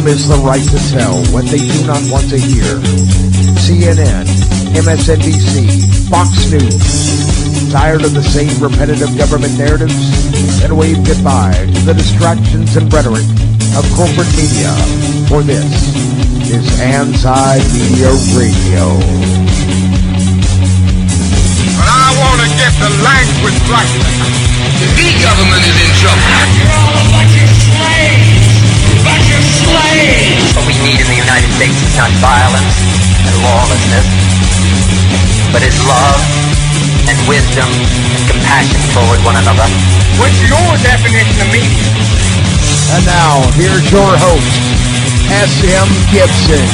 is the right to tell what they do not want to hear. CNN, MSNBC, Fox News. Tired of the same repetitive government narratives? Then wave goodbye to the distractions and rhetoric of corporate media. For this is Anti-Media Radio. But I want to get the language right. The government is in trouble. You're all a bunch of slaves! Bunch of slaves! What we need in the United States is not violence and lawlessness, but is love and wisdom and compassion toward one another. What's your definition of media? And now, here's your host, S.M. Gibson.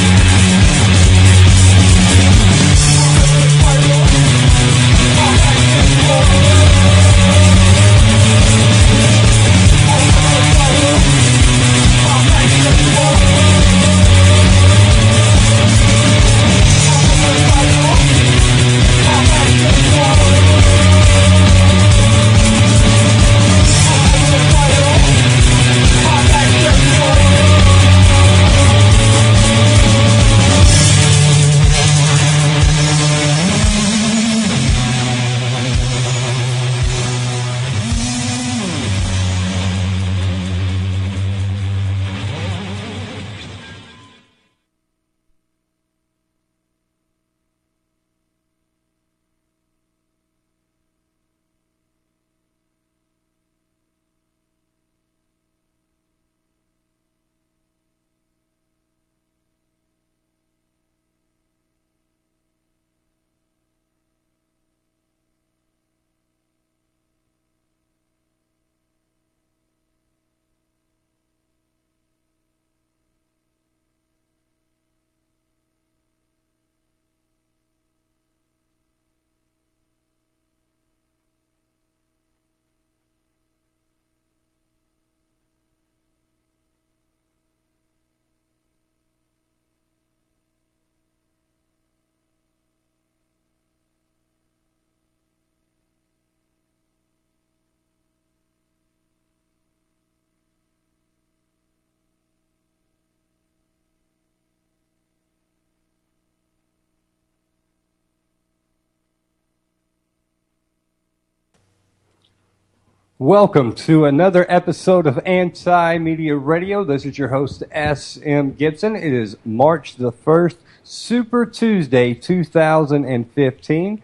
Welcome to another episode of Anti-Media Radio. This is your host, S.M. Gibson. It is March the 1st, Super Tuesday, 2015.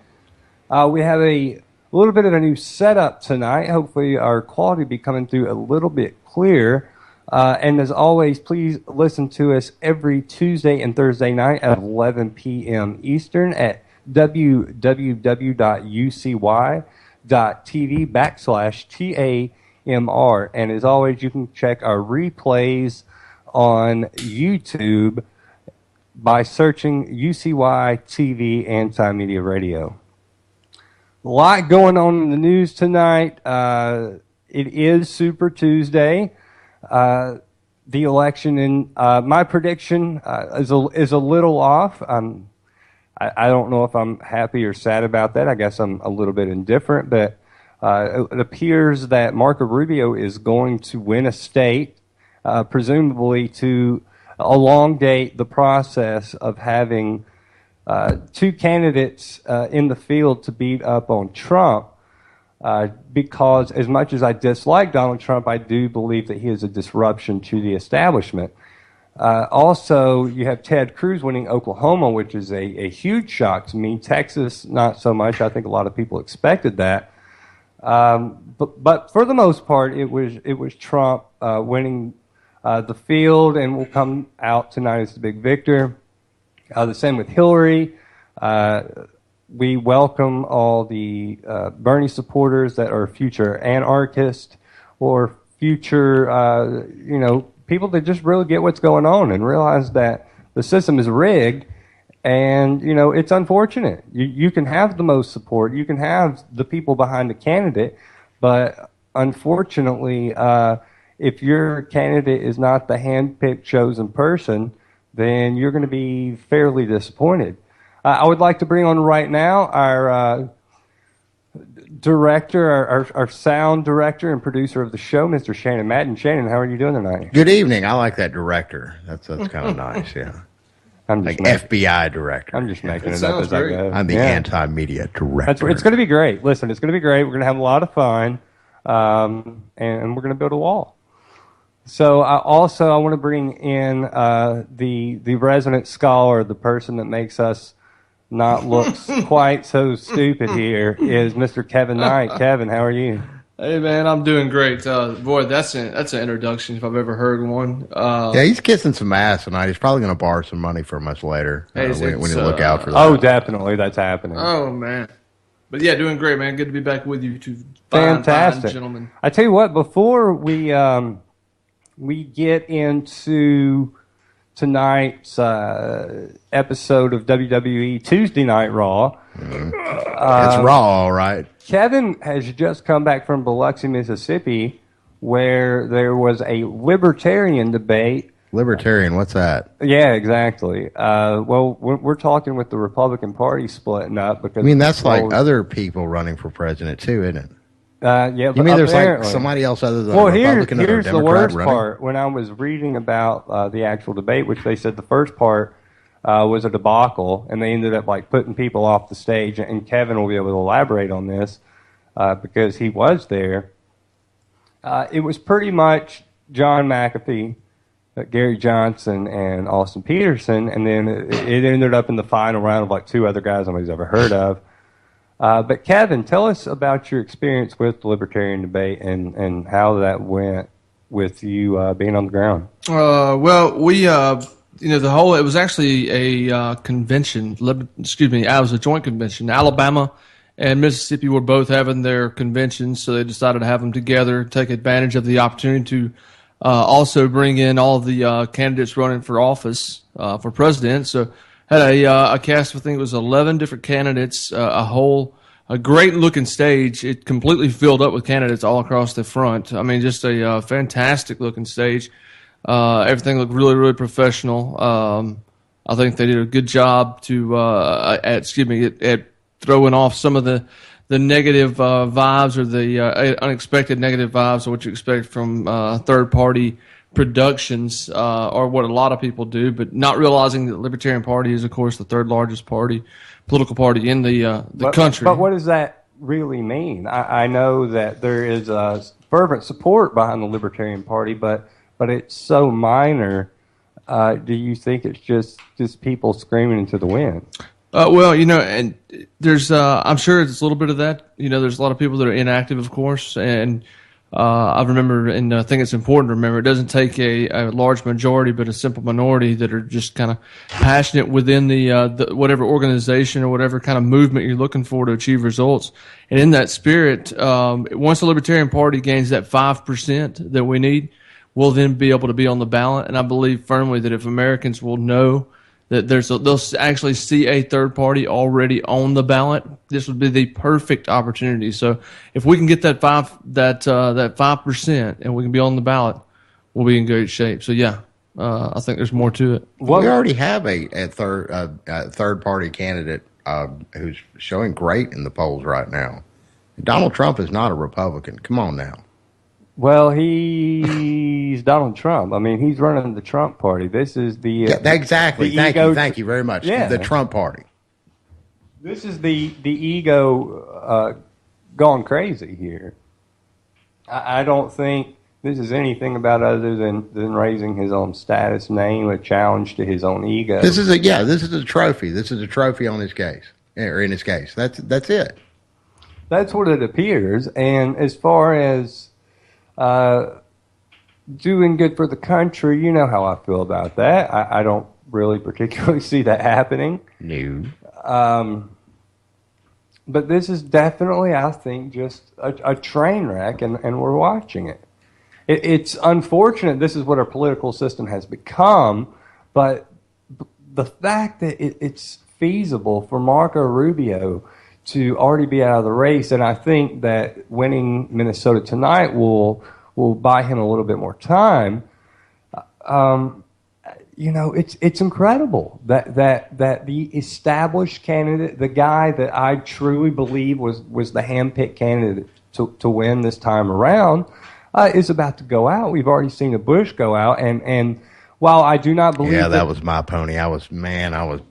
We have a little bit of a new setup tonight. Hopefully our quality will be coming through a little bit clear. And as always, please listen to us every Tuesday and Thursday night at 11 p.m. Eastern at www.ucy.tv/TAMR. And as always, you can check our replays on YouTube by searching UCY TV Anti-Media Radio. A lot going on in the news tonight. It is Super Tuesday. The election, in my prediction is a little off. I don't know if I'm happy or sad about that. I guess I'm a little bit indifferent, but it appears that Marco Rubio is going to win a state, presumably to elongate the process of having two candidates in the field to beat up on Trump, because as much as I dislike Donald Trump, I do believe that he is a disruption to the establishment. Also, you have Ted Cruz winning Oklahoma, which is a huge shock to me. Texas, not so much. I think a lot of people expected that. But for the most part, it was Trump winning the field, and will come out tonight as the big victor. The same with Hillary. We welcome all the Bernie supporters that are future anarchists or future, people that just really get what's going on and realize that the system is rigged, and it's unfortunate. You can have the most support, you can have the people behind the candidate, but unfortunately, if your candidate is not the hand-picked, chosen person, then you're going to be fairly disappointed. I would like to bring on right now our director, our sound director and producer of the show, Mr. Shannon Madden. Shannon, how are you doing tonight? Good evening. I like that director. That's kind of nice. Yeah, I'm like just FBI director. I'm just making That it up sounds as I great. go. I'm the anti-media director. It's going to be great. Listen, it's going to be great. We're going to have a lot of fun, and we're going to build a wall. So I want to bring in the resident scholar, the person that makes us not look quite so stupid here, is Mr. Kevin Knight. Kevin, how are you? Hey man, I'm doing great. Boy, that's an introduction if I've ever heard one. Yeah, he's kissing some ass tonight. He's probably going to borrow some money from us later. Hey, We need to look out for that. Oh, definitely, that's happening. Oh man, but yeah, doing great, man. Good to be back with you two fine gentlemen. I tell you what, before we get into tonight's episode of WWE Tuesday Night Raw. It's Raw, all right. Kevin has just come back from Biloxi, Mississippi, where there was a libertarian debate. Libertarian, what's that? Yeah, exactly. Well, we're talking with the Republican Party splitting up because I mean, that's like other people running for president too, isn't it? Yeah, You but mean there's like apparently- somebody else other than Well, a Republican or a here's the Democrat worst running? part. When I was reading about the actual debate, which they said the first part was a debacle, and they ended up like putting people off the stage. And Kevin will be able to elaborate on this because he was there. It was pretty much John McAfee, Gary Johnson, and Austin Peterson, and then it ended up in the final round of like two other guys nobody's ever heard of. But Kevin, tell us about your experience with the libertarian debate and how that went with you being on the ground. Well, we, it was actually a convention. It was a joint convention. Alabama and Mississippi were both having their conventions, so they decided to have them together, take advantage of the opportunity to also bring in all of the candidates running for office for president. So had a cast of, I think it was 11 different candidates, a great looking stage. It completely filled up with candidates all across the front. I mean, just a fantastic looking stage. Everything looked really, really professional. I think they did a good job at throwing off some of the negative vibes or the unexpected negative vibes of what you expect from third party productions, or what a lot of people do, but not realizing that the Libertarian Party is, of course, the third largest political party in the country. But what does that really mean? I know that there is fervent support behind the Libertarian Party, but it's so minor. Do you think it's just people screaming into the wind? Well, and there's, I'm sure it's a little bit of that. There's a lot of people that are inactive, of course, and I remember, and I think it's important to remember, it doesn't take a large majority, but a simple minority that are just kind of passionate within the whatever organization or whatever kind of movement you're looking for to achieve results. And in that spirit, once the Libertarian Party gains that 5% that we need, we'll then be able to be on the ballot. And I believe firmly that if Americans will know that they'll actually see a third party already on the ballot, this would be the perfect opportunity. So if we can get that 5% and we can be on the ballot, we'll be in great shape. So yeah, I think there's more to it. We already have a third party candidate who's showing great in the polls right now. Donald Trump is not a Republican. Come on now. Well, he's Donald Trump. I mean, he's running the Trump party. This is the exactly. The Thank you very much. Yeah. The Trump party. This is the ego gone crazy here. I don't think this is anything about other than raising his own status, name, a challenge to his own ego. This is a trophy. This is a trophy on his case, or in his case. That's it. That's what it appears. And as far as doing good for the country, you know how I feel about that. I don't really particularly see that happening. No. But this is definitely, I think, just a train wreck, and we're watching it. It's unfortunate this is what our political system has become, but the fact that it's feasible for Marco Rubio to already be out of the race, and I think that winning Minnesota tonight will buy him a little bit more time. it's incredible that the established candidate, the guy that I truly believe was the handpicked candidate to win this time around, is about to go out. We've already seen a Bush go out, and while I do not believe that was my pony. I was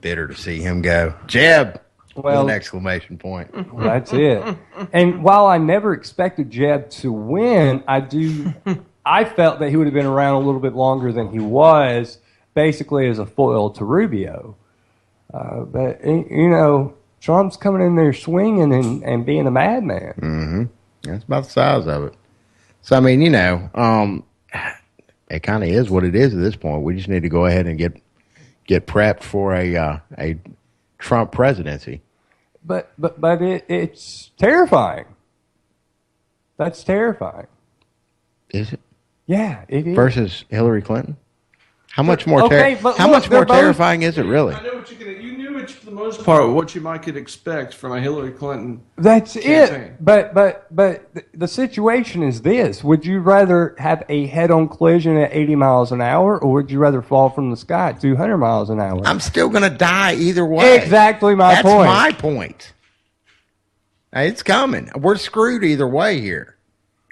bitter to see him go. Jeb, with an exclamation point. That's it. And while I never expected Jeb to win, I felt that he would have been around a little bit longer than he was, basically as a foil to Rubio. But Trump's coming in there swinging and being a madman. Mm-hmm. That's about the size of it. So, I mean, it kind of is what it is at this point. We just need to go ahead and get prepped for a Trump presidency. But it's terrifying. That's terrifying. Is it? Yeah, it is. Versus Hillary Clinton? How much more both terrifying is it really? I know what you knew it for the most part what you might could expect from a Hillary Clinton. That's campaign. it. But the situation is this: would you rather have a head-on collision at 80 miles an hour, or would you rather fall from the sky at 200 miles an hour? I'm still going to die either way. Exactly my point. That's my point. It's coming. We're screwed either way here,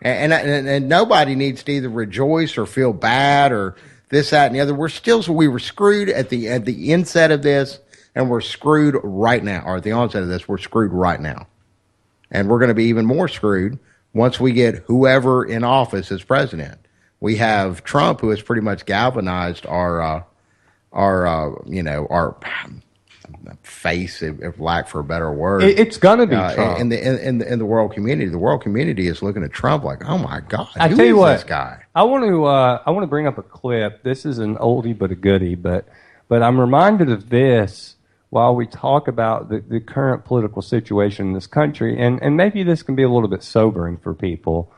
and nobody needs to either rejoice or feel bad or this, that, and the other. We were screwed at the inset of this, and we're screwed right now. Or at the onset of this, we're screwed right now. And we're going to be even more screwed once we get whoever in office as president. We have Trump, who has pretty much galvanized our face, if lack for a better word. It's going to be Trump. In the world community. The world community is looking at Trump like, oh my God, I tell you what, this guy? I want to bring up a clip. This is an oldie but a goodie, but I'm reminded of this while we talk about the current political situation in this country, and maybe this can be a little bit sobering for people.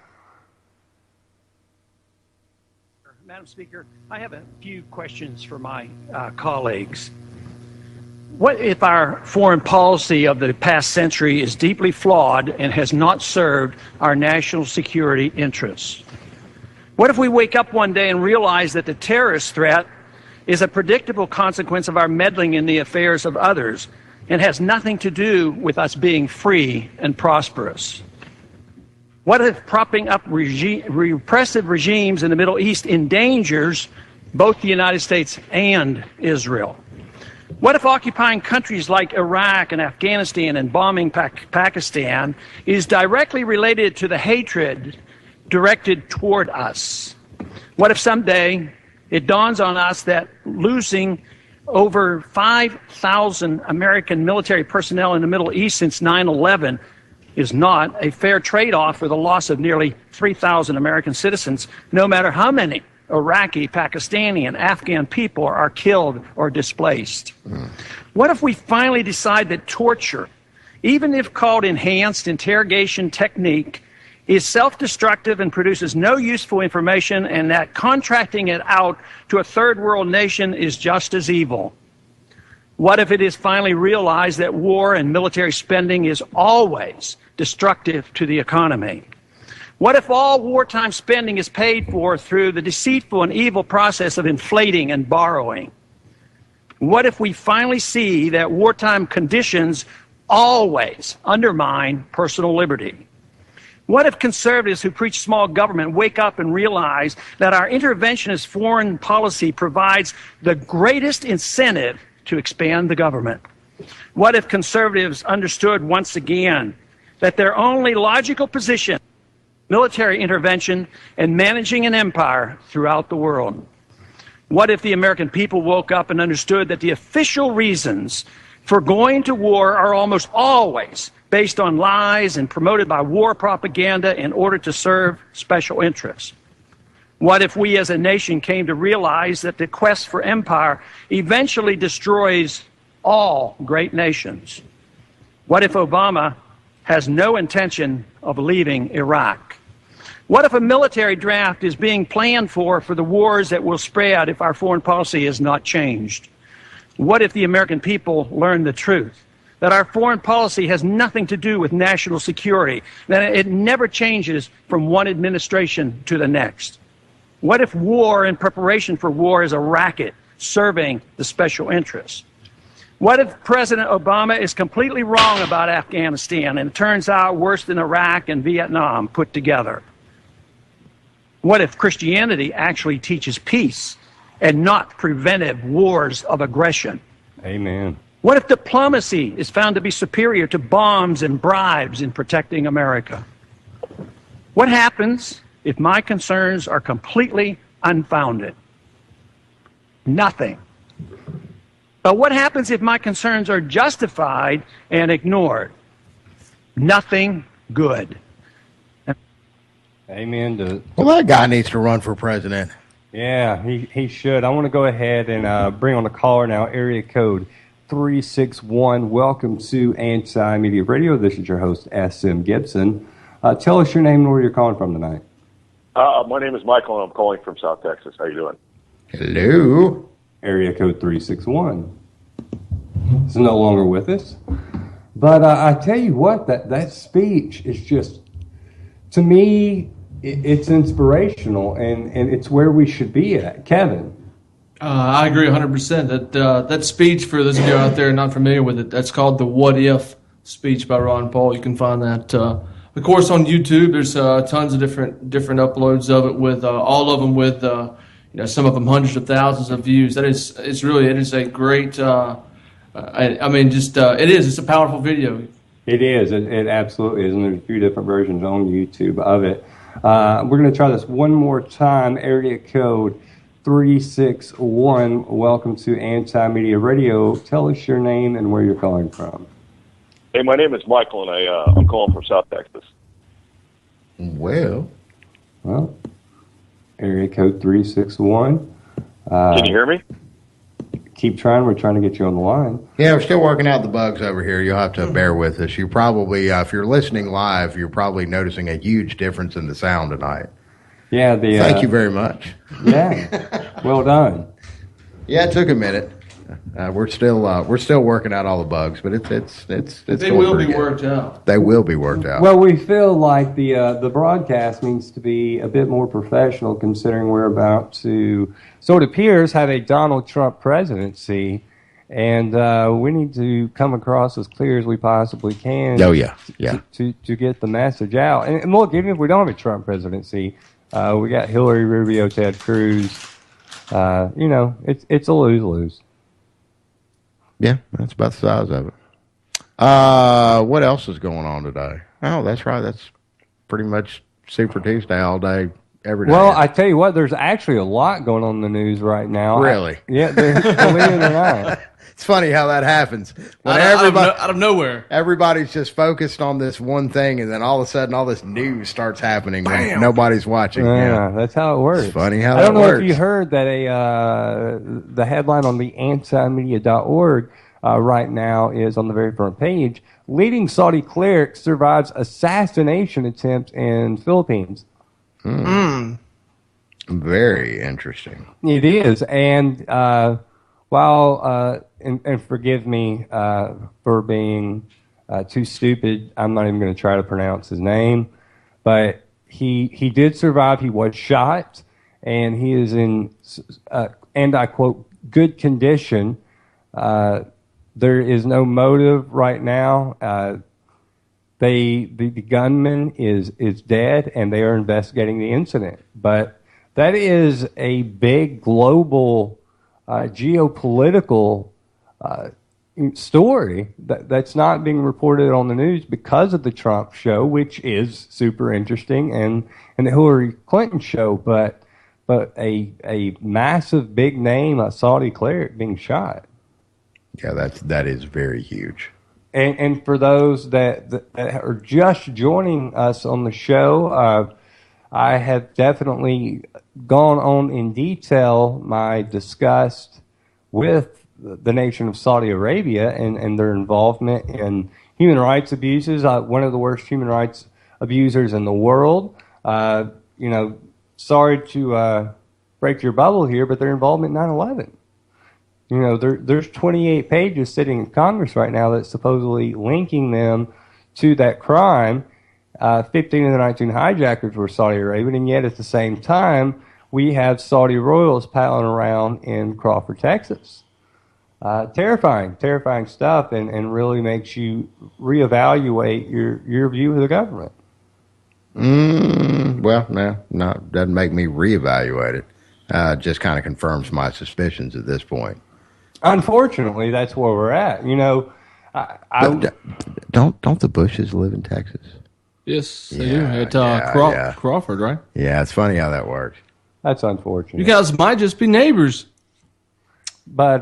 Madam Speaker, I have a few questions for my colleagues. What if our foreign policy of the past century is deeply flawed and has not served our national security interests? What if we wake up one day and realize that the terrorist threat is a predictable consequence of our meddling in the affairs of others and has nothing to do with us being free and prosperous? What if propping up repressive regimes in the Middle East endangers both the United States and Israel? What if occupying countries like Iraq and Afghanistan and bombing Pakistan is directly related to the hatred directed toward us? What if someday it dawns on us that losing over 5,000 American military personnel in the Middle East since 9/11 is not a fair trade-off for the loss of nearly 3,000 American citizens, no matter how many Iraqi, Pakistani, and Afghan people are killed or displaced? What if we finally decide that torture, even if called enhanced interrogation technique, is self-destructive and produces no useful information, and that contracting it out to a third world nation is just as evil? What if it is finally realized that war and military spending is always destructive to the economy? What if all wartime spending is paid for through the deceitful and evil process of inflating and borrowing? What if we finally see that wartime conditions always undermine personal liberty? What if conservatives who preach small government wake up and realize that our interventionist foreign policy provides the greatest incentive to expand the government? What if conservatives understood once again that their only logical position, military intervention and managing an empire throughout the world? What if the American people woke up and understood that the official reasons for going to war are almost always based on lies and promoted by war propaganda in order to serve special interests? What if we as a nation came to realize that the quest for empire eventually destroys all great nations? What if Obama has no intention of leaving Iraq? What if a military draft is being planned for the wars that will spread if our foreign policy is not changed? What if the American people learn the truth, that our foreign policy has nothing to do with national security, that it never changes from one administration to the next? What if war and preparation for war is a racket serving the special interests? What if President Obama is completely wrong about Afghanistan and it turns out worse than Iraq and Vietnam put together? What if Christianity actually teaches peace and not preventive wars of aggression? Amen. What if diplomacy is found to be superior to bombs and bribes in protecting America? What happens if my concerns are completely unfounded? Nothing. But what happens if my concerns are justified and ignored? Nothing good. Amen. Well, that guy needs to run for president. Yeah, he should. I want to go ahead and bring on the caller now, area code 361. Welcome to Anti-Media Radio. This is your host, SM Gibson. Tell us your name and where you're calling from tonight. My name is Michael, and I'm calling from South Texas. How you doing? Hello. Area code 361. He's no longer with us. But I tell you what, that speech is just, to me, it's inspirational, and it's where we should be at. Kevin. I agree 100%. That speech, for those of you out there not familiar with it, that's called the What If speech by Ron Paul. You can find that, of course, on YouTube. There's tons of different uploads of it, with all of them with some of them hundreds of thousands of views. It is a great. It's a powerful video. It is. It absolutely is, and there's a few different versions on YouTube of it. We're going to try this one more time. Area code 361. Welcome to Anti-Media Radio. Tell us your name and where you're calling from. Hey, my name is Michael, and I'm calling from South Texas. Well, area code 361. Can you hear me? Keep trying. We're trying to get you on the line. yeah, we're still working out the bugs over here. You'll have to bear with us. You probably, if you're listening live, you're probably noticing a huge difference in the sound tonight. Yeah. Thank you very much. Yeah. Well done. Yeah, it took a minute. We're still working out all the bugs, but it's They will be worked out. They will be worked out. Well, we feel like the broadcast needs to be a bit more professional, considering we're about to, so it appears, have a Donald Trump presidency, and we need to come across as clear as we possibly can. Oh yeah. To get the message out. And look, even if we don't have a Trump presidency, we got Hillary, Rubio, Ted Cruz. It's a lose-lose. Yeah, that's about the size of it. What else is going on today? Oh, that's right. That's pretty much Super Tuesday all day, every day. Well, I tell you what, there's actually a lot going on in the news right now. Really? Yeah, believe it or not. It's funny how that happens. When Out of nowhere. Everybody's just focused on this one thing, and then all of a sudden, all this news starts happening when nobody's watching. Yeah, that's how it works. It's funny how I don't that know works. if you heard that the headline on the antimedia.org right now is on the very front page. Leading Saudi cleric survives assassination attempt in Philippines. Very interesting. It is, and while and forgive me for being too stupid, I'm not even going to try to pronounce his name, but he did survive. He was shot, and he is in, and I quote, good condition. There is no motive right now. The gunman is dead, and they are investigating the incident. But that is a big global geopolitical story that's not being reported on the news because of the Trump show, which is super interesting, and the Hillary Clinton show. But a massive big name, a Saudi cleric, being shot. Yeah, that is very huge. And for those that are just joining us on the show, I have definitely gone on in detail my disgust with the nation of Saudi Arabia and their involvement in human rights abuses. One of the worst human rights abusers in the world. Sorry to break your bubble here, but their involvement in 9/11. There's 28 pages sitting in Congress right now that's supposedly linking them to that crime. 15 of the 19 hijackers were Saudi Arabian, and yet at the same time, we have Saudi royals palling around in Crawford, Texas. Terrifying stuff, and really makes you reevaluate your view of the government. Well, no, doesn't make me reevaluate it. Just kind of confirms my suspicions at this point. Unfortunately, that's where we're at. Don't the Bushes live in Texas? Yes, they do. At Crawford, right? Yeah, it's funny how that works. That's unfortunate. You guys might just be neighbors. But,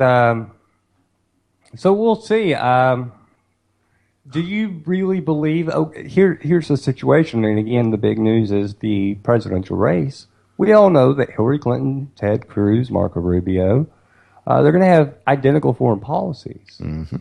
so we'll see. Do you really believe... here's the situation, and again, the big news is the presidential race. We all know that Hillary Clinton, Ted Cruz, Marco Rubio, they're going to have identical foreign policies. Mm-hmm.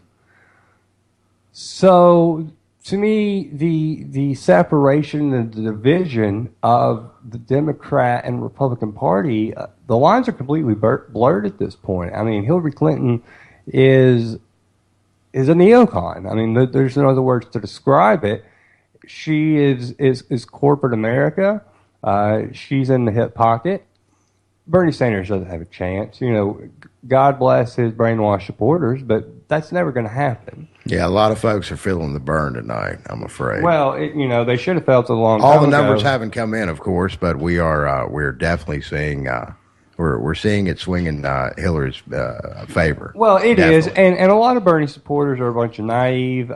So, to me, the separation and the division of the Democrat and Republican Party, the lines are completely blurred at this point. I mean, Hillary Clinton is a neocon. I mean, there's no other words to describe it. She is corporate America. She's in the hip pocket. Bernie Sanders doesn't have a chance. God bless his brainwashed supporters, but that's never going to happen. Yeah, a lot of folks are feeling the burn tonight, I'm afraid. Well, they should have felt it a long time ago. All the numbers haven't come in, of course, but we're definitely seeing we're seeing it swing in Hillary's favor. Well, it definitely is, and a lot of Bernie supporters are a bunch of naive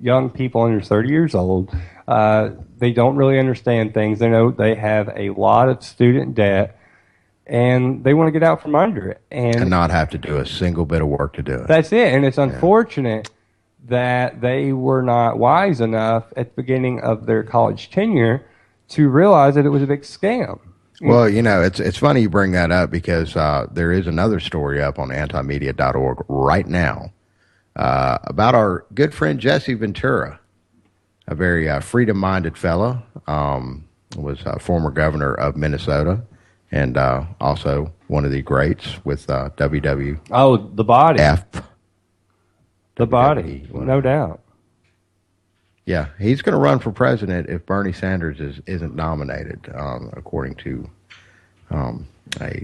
young people under 30 years old. They don't really understand things. They know they have a lot of student debt, and they want to get out from under it. And not have to do a single bit of work to do it. That's it, and it's unfortunate that they were not wise enough at the beginning of their college tenure to realize that it was a big scam. Well, it's funny you bring that up because there is another story up on antimedia.org right now about our good friend Jesse Ventura, a very freedom-minded fellow, was former governor of Minnesota, and also one of the greats with WWF. Oh, the body. The body, no doubt. Yeah, he's going to run for president if Bernie Sanders isn't nominated, according to a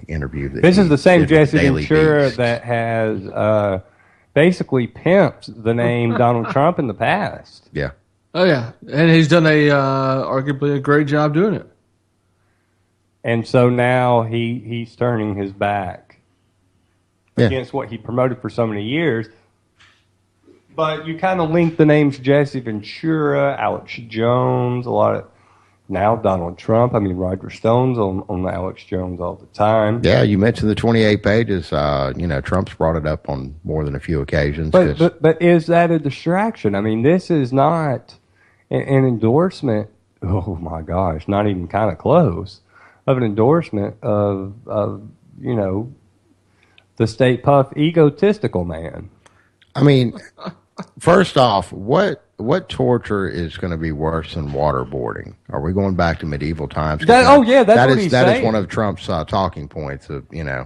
interview. This is the same Jesse Ventura that has basically pimped the name Donald Trump in the past. Yeah. Oh yeah, and he's done arguably a great job doing it. And so now he's turning his back against what he promoted for so many years. But you kind of link the names Jesse Ventura, Alex Jones, a lot of now Donald Trump. I mean, Roger Stone's on Alex Jones all the time. Yeah, you mentioned the 28 pages. Trump's brought it up on more than a few occasions. But is that a distraction? I mean, this is not an endorsement. Oh my gosh, not even kind of close. Of an endorsement of the State Puff egotistical man. I mean, first off, what torture is going to be worse than waterboarding? Are we going back to medieval times? That's what he's saying. That is one of Trump's talking points. Of we're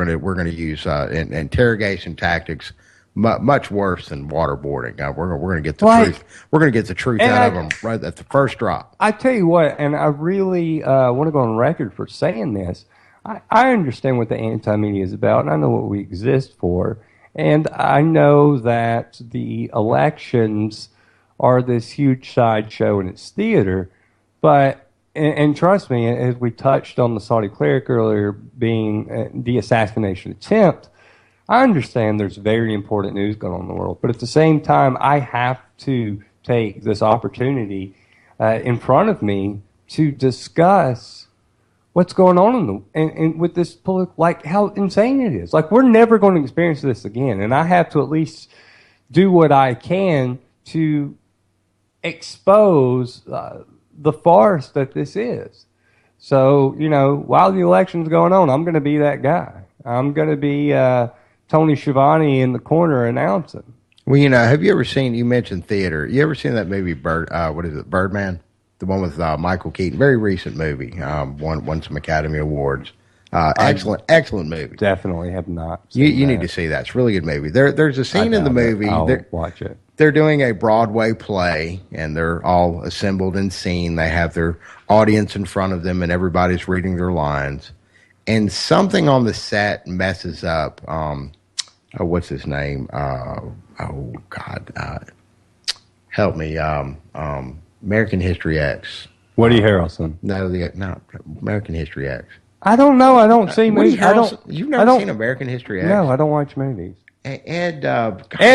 going to use interrogation tactics much worse than waterboarding. We're going to get the truth. We're going to get the truth out of them right at the first drop. I tell you what, and I really want to go on record for saying this. I understand what the anti-media is about, and I know what we exist for. And I know that the elections are this huge sideshow and it's theater. But, and trust me, as we touched on the Saudi cleric earlier being the assassination attempt, I understand there's very important news going on in the world. But at the same time, I have to take this opportunity in front of me to discuss what's going on in with this like how insane it is. Like, we're never going to experience this again, and I have to at least do what I can to expose the farce that this is. So, while the election's going on, I'm going to be that guy. I'm going to be Tony Schiavone in the corner announcing. Well, have you ever seen? You mentioned theater. You ever seen that movie Birdman? The one with Michael Keaton, very recent movie, won some Academy Awards. Excellent movie. Definitely have not. You need to see that. It's a really good movie. There's a scene in the movie. I'll watch it. they're doing a Broadway play, and they're all assembled and seen. They have their audience in front of them, and everybody's reading their lines. And something on the set messes up. What's his name? Help me. American History X. Woody Harrelson. No, American History X. I don't know. I don't see movies. You've never seen American History X? No, I don't watch movies. Ed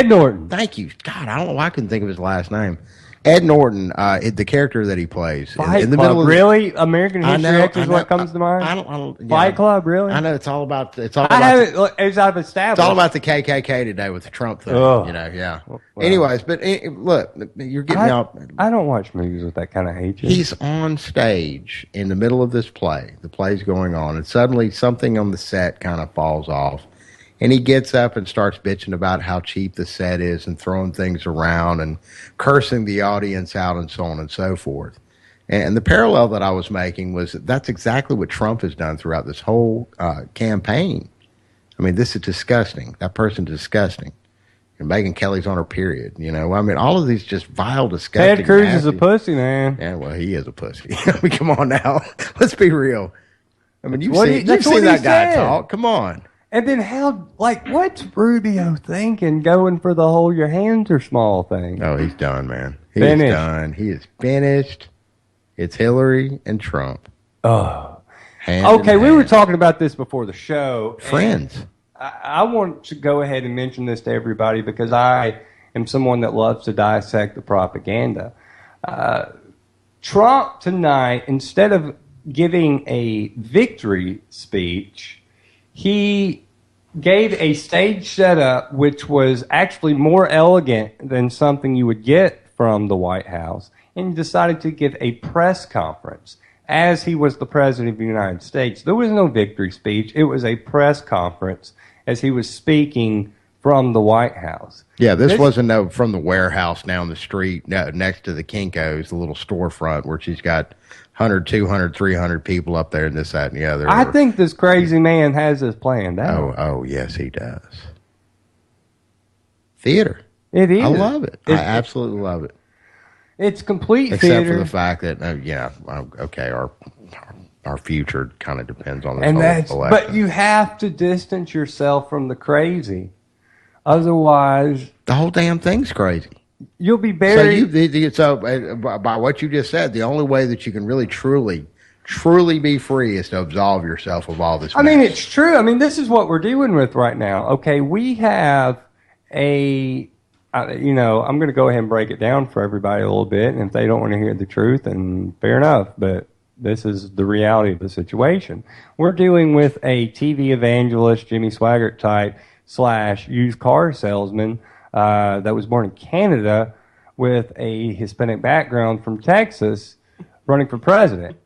Norton. Thank you. God, I don't know why I couldn't think of his last name. Ed Norton, the character that he plays in the middle of really American History X is what comes to mind. I don't. Fight Club, really? I know it's all about. It's all about the KKK today with the Trump thing. Ugh. Yeah. Well, anyways, but look, you're getting out. I don't watch movies with that kind of hatred. He's on stage in the middle of this play. The play's going on, and suddenly something on the set kind of falls off. And he gets up and starts bitching about how cheap the set is and throwing things around and cursing the audience out and so on and so forth. And the parallel that I was making was that's exactly what Trump has done throughout this whole campaign. I mean, this is disgusting. That person's disgusting. And Megyn Kelly's on her period. I mean, all of these just vile, disgusting. Ted Cruz is a pussy, man. Yeah, well, he is a pussy. I mean, come on now. Let's be real. I mean, you've seen that guy talk. Come on. And then what's Rubio thinking going for the whole your hands are small thing? Oh, he's done, man. He is done. He is finished. It's Hillary and Trump. Oh. Okay, we were talking about this before the show. Friends. I want to go ahead and mention this to everybody because I am someone that loves to dissect the propaganda. Trump tonight, instead of giving a victory speech, he gave a stage setup which was actually more elegant than something you would get from the White House, and decided to give a press conference as he was the President of the United States. There was no victory speech. It was a press conference as he was speaking from the White House. Yeah, this wasn't from the warehouse down the street next to the Kinko's, the little storefront where she's got 100, 200, 300 people up there and this, that, and the other. I think this crazy man has this planned out. Oh, yes, he does. Theater. It is. I love it. I absolutely love it. It's complete Except theater. for the fact that, okay, our future kind of depends on this whole election. But you have to distance yourself from the crazy. Otherwise, the whole damn thing's crazy. You'll be buried. So by what you just said, the only way that you can really, truly be free is to absolve yourself of all this mess. I mean, it's true. I mean, this is what we're dealing with right now. Okay, we have I'm going to go ahead and break it down for everybody a little bit. And if they don't want to hear the truth, then fair enough. But this is the reality of the situation. We're dealing with a TV evangelist, Jimmy Swaggart type / used car salesman that was born in Canada with a Hispanic background from Texas running for president.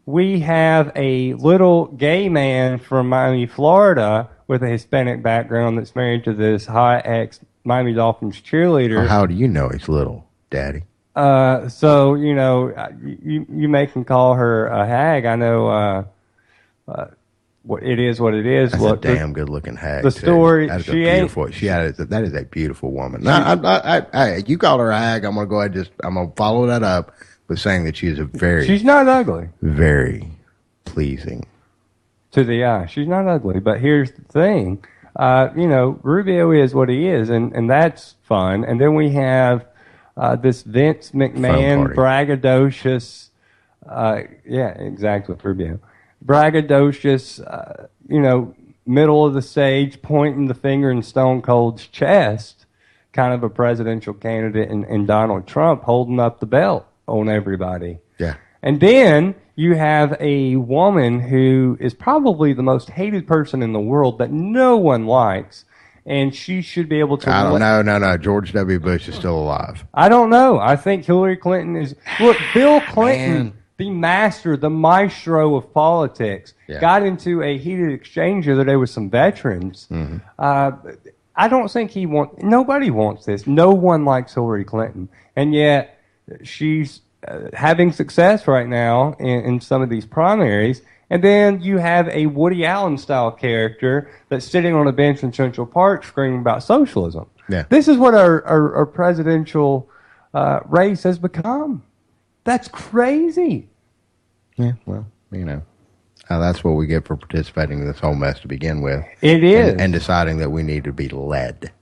We have a little gay man from Miami, Florida with a Hispanic background that's married to this high ex-Miami Dolphins cheerleader. How do you know he's little, Daddy? So, you may can call her a hag. I know it is what it is. That's a damn good-looking hag. The story, that is a beautiful woman. You call her a hag, I'm going to go ahead I'm going to follow that up with saying that she's she's not ugly. Very pleasing. To the eye. She's not ugly, but here's the thing. Rubio is what he is, and that's fun. And then we have this Vince McMahon braggadocious, exactly, Rubio. Braggadocious, middle of the stage, pointing the finger in Stone Cold's chest, kind of a presidential candidate, and Donald Trump holding up the belt on everybody. Yeah. And then you have a woman who is probably the most hated person in the world that no one likes, and she should be able to... I don't know. No. George W. Bush is still alive. I don't know. I think Hillary Clinton is... Look, Bill Clinton, the maestro of politics, got into a heated exchange the other day with some veterans. Mm-hmm. I don't think nobody wants this. No one likes Hillary Clinton. And yet, she's having success right now in some of these primaries. And then you have a Woody Allen-style character that's sitting on a bench in Central Park screaming about socialism. Yeah. This is what our presidential race has become. That's crazy. Yeah, well, you know, that's what we get for participating in this whole mess to begin with. It is. And deciding that we need to be led.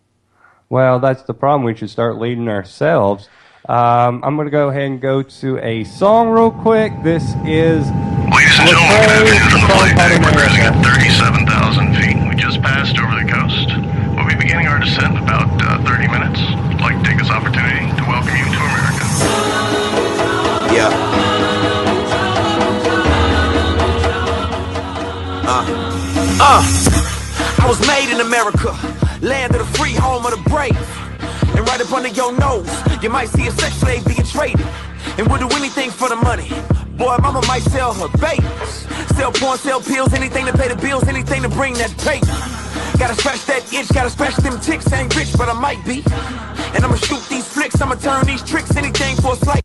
Well, that's the problem. We should start leading ourselves. I'm going to go ahead and go to a song real quick. This is Ladies and gentlemen, good afternoon from the flight deck. We're cruising at 37,000 feet. We just passed over the coast. We'll be beginning our descent in about 30 minutes. I'd like to take this opportunity to welcome you to America. Yeah. I was made in America, land of the free, home of the brave. And right up under your nose, you might see a sex slave being traded. And we'll do anything for the money. Boy, mama might sell her babies. Sell porn, sell pills, anything to pay the bills, anything to bring that paper. Gotta scratch that itch, gotta scratch them ticks. Ain't rich, but I might be. And I'ma shoot these flicks, I'ma turn these tricks, anything for a slight.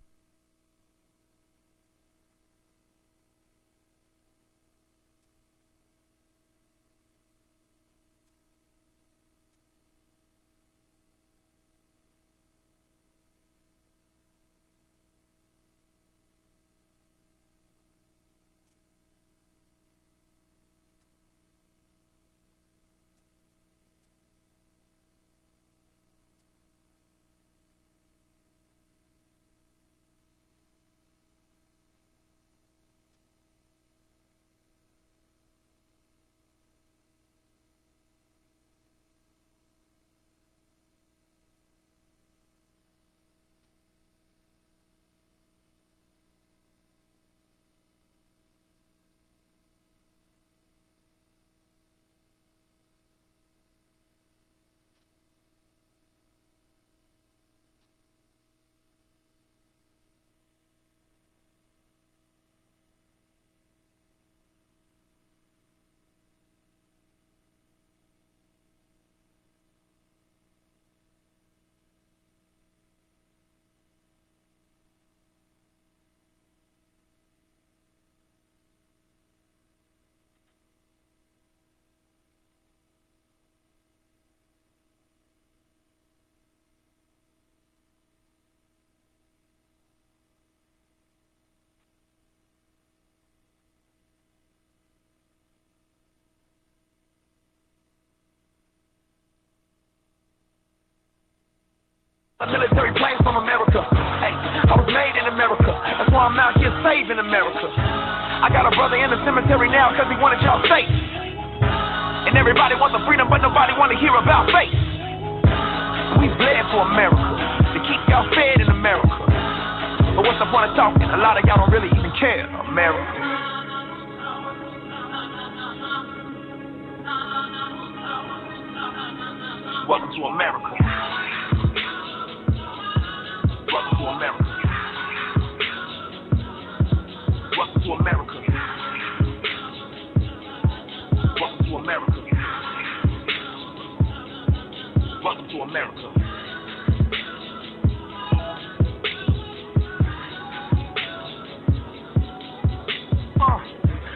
A military plane from America. Hey, I was made in America. That's why I'm out here saving America. I got a brother in the cemetery now because he wanted y'all safe. And everybody wants the freedom, but nobody want to hear about faith. We bled for America, to keep y'all fed in America. But what's the point of talking? A lot of y'all don't really even care, America. Welcome to America. Welcome to America. Welcome to America. Welcome to America. Welcome to America.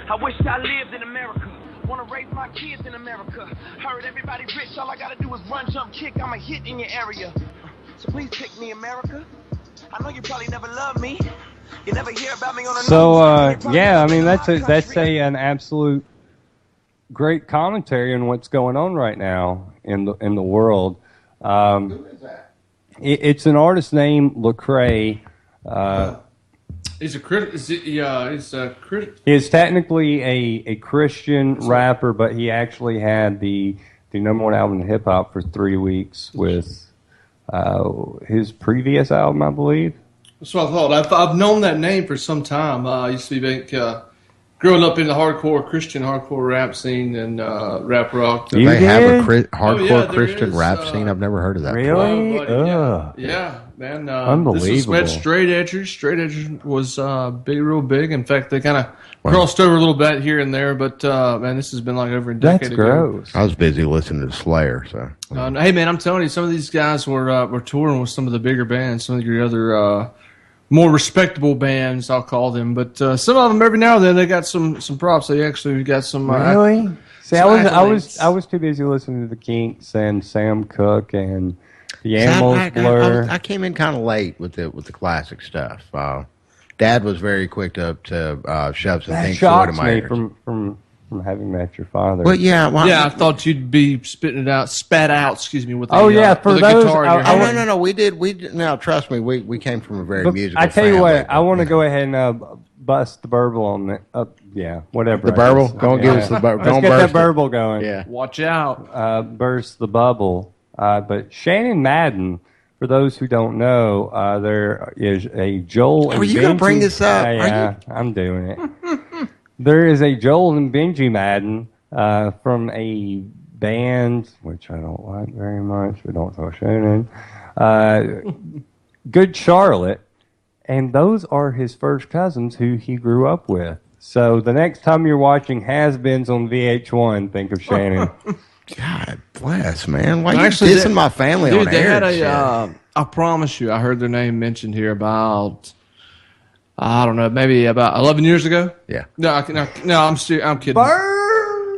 I wish I lived in America. Wanna raise my kids in America. Heard everybody rich, all I gotta do is run, jump, kick. I'm a hit in your area. So please pick me, America. I know you probably never loved me. You never hear about me on a yeah, I mean that's an absolute great commentary on what's going on right now in the world. Who is that? It's an artist named Lecrae. He's a critic. He's a critic. He is technically a Christian rapper, but he actually had the number one album in hip hop for 3 weeks with his previous album, I believe. That's what I thought. I've known that name for some time. I used to be growing up in the Christian hardcore rap scene and rap rock. Do they have a hardcore there Christian is, rap scene? I've never heard of that. Really? Yeah, man. Unbelievable. This was Straight Edgers. Straight Edgers was real big. In fact, they kind of crossed over a little bit here and there, but man, this has been like over a decade ago. That's gross. I was busy listening to Slayer, so. Hey, man, I'm telling you, some of these guys were touring with some of the bigger bands, some of your other more respectable bands, I'll call them. But some of them, every now and then, they got some props. They actually got some. Really? See, I was too busy listening to the Kinks and Sam Cooke and The Animals, Blur. I came in kind of late with the classic stuff. Dad was very quick to shove some Pink Floyd in my ears. From having met your father. Well, yeah. Well, I thought you'd be spat out. Excuse me. With for those. guitar in your hand. No. We did. Now, trust me, we came from a very musical. I tell you family, what, I want to go ahead and bust the burble on it. Whatever. The burble. Go and give us the burble. Let's get that burble going. Yeah. Watch out. Burst the bubble. But Shannon Madden. For those who don't know, there is a Joel. Are you going to bring this up? Yeah, I'm doing it. There is a Joel and Benji Madden from a band, which I don't like very much. We don't throw Shannon. Good Charlotte. And those are his first cousins who he grew up with. So the next time you're watching Has-Beens on VH1, think of Shannon. God bless, man. Why are you dissing my family on air? They had I promise you, I heard their name mentioned here about, I don't know, maybe about 11 years ago. Yeah. No, I'm kidding.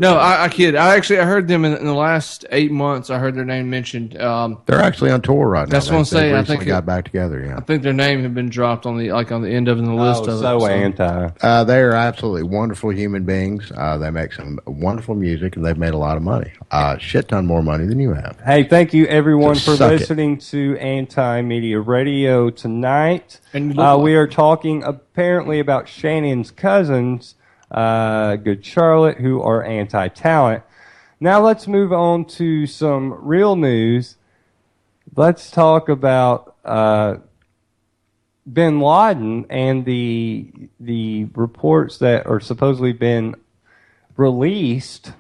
No, I kid. I heard them in the last 8 months. I heard their name mentioned. They're actually on tour right now. That's what I'm saying. I think they got back together. Yeah. I think their name had been dropped on the end of the list. Anti. They are absolutely wonderful human beings. They make some wonderful music, and they've made a lot of money. Shit ton more money than you have. Hey, thank you everyone for listening to Anti-Media Radio tonight. And we are talking apparently about Shannon's cousins. Good Charlotte, who are anti-talent. Now let's move on to some real news. Let's talk about bin Laden and the reports that are supposedly been released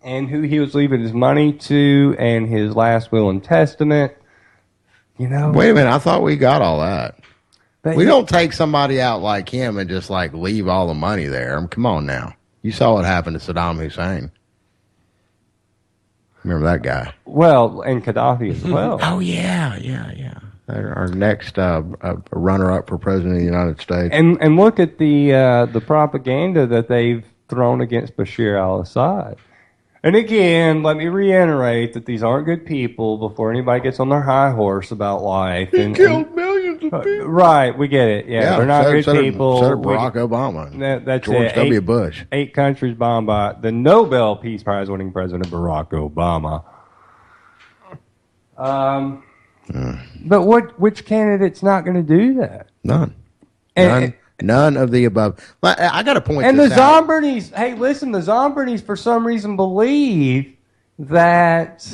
and who he was leaving his money to and his last will and testament. You know. Wait a minute, I thought we got all that. We don't take somebody out like him and just like leave all the money there. Come on now. You saw what happened to Saddam Hussein. Remember that guy? Well, and Gaddafi as well. Oh, yeah. Our next runner-up for president of the United States. And look at the propaganda that they've thrown against Bashar al-Assad. And again, let me reiterate that these aren't good people before anybody gets on their high horse about life. He killed millions of people. Right, we get it. Yeah, they're not good people. So did Barack Obama. That's George it. W. Bush. 8 countries bombed by the Nobel Peace Prize winning President Barack Obama. But which candidate's not going to do that? None. None of the above. I got to point and this out. And the Zombernies, hey, listen, the Zombernies for some reason believe that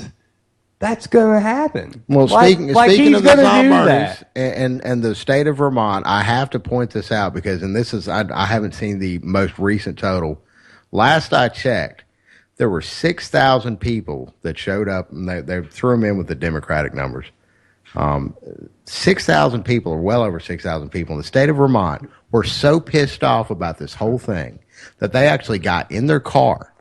that's going to happen. Well, speaking of the Zombernies and the state of Vermont, I have to point this out because, and this is, I haven't seen the most recent total. Last I checked, there were 6,000 people that showed up, and they threw them in with the Democratic numbers. 6,000 people, or well over 6,000 people in the state of Vermont, were so pissed off about this whole thing that they actually got in their car,